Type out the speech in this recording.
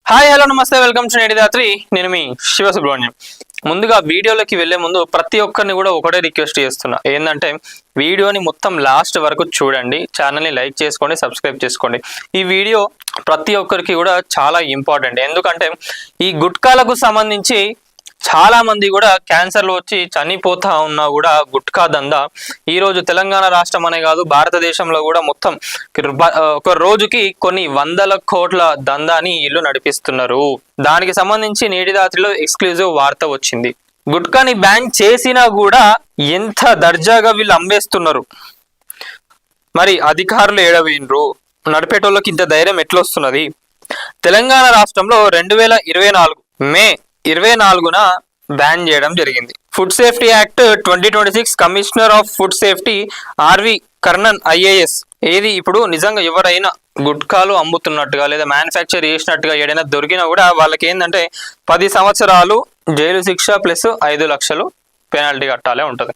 Hi hello నమస్తే welcome to Netidhatri. నేను మీ శివ సుబ్రహ్మణ్యం. ముందుగా వీడియోలోకి వెళ్లే ముందు ప్రతి ఒక్కరిని కూడా ఒకటే రిక్వెస్ట్ చేస్తున్నా, ఏంటంటే వీడియోని మొత్తం లాస్ట్ వరకు చూడండి, ఛానల్ని లైక్ చేసుకోండి, సబ్స్క్రైబ్ చేసుకోండి. ఈ వీడియో ప్రతి ఒక్కరికి కూడా చాలా ఇంపార్టెంట్. ఎందుకంటే ఈ గుట్కాలకు సంబంధించి చాలా మంది కూడా క్యాన్సర్లు వచ్చి చనిపోతా ఉన్నా కూడా గుట్కా దందా ఈరోజు తెలంగాణ రాష్ట్రం అనే కాదు, భారతదేశంలో కూడా మొత్తం ఒక రోజుకి కొన్ని వందల కోట్ల దందాని ఇల్లు నడిపిస్తున్నారు. దానికి సంబంధించి నేటిదాత్రిలో ఎక్స్క్లూజివ్ వార్త వచ్చింది. గుట్కాని బ్యాన్ చేసినా కూడా ఎంత దర్జాగా వీళ్ళు అమ్మేస్తున్నారు. మరి అధికారులు ఏడవేండ్రు, నడిపేటోళ్ళకి ఇంత ధైర్యం ఎట్లొస్తున్నది? తెలంగాణ రాష్ట్రంలో 2024 మే 24న బ్యాన్ చేయడం జరిగింది. Food safety act 2026 commissioner of food safety R V Karnan IAS ఏది ఇప్పుడు నిజంగా ఎవరైనా గుట్కాలు అమ్ముతున్నట్టుగా లేదా మ్యానుఫ్యాక్చర్ చేసినట్టుగా ఏదైనా దొరికినా కూడా వాళ్ళకి ఏంటంటే 10 సంవత్సరాలు జైలు శిక్ష ప్లస్ 5 లక్షలు పెనాల్టీ కట్టాలే ఉంటుంది.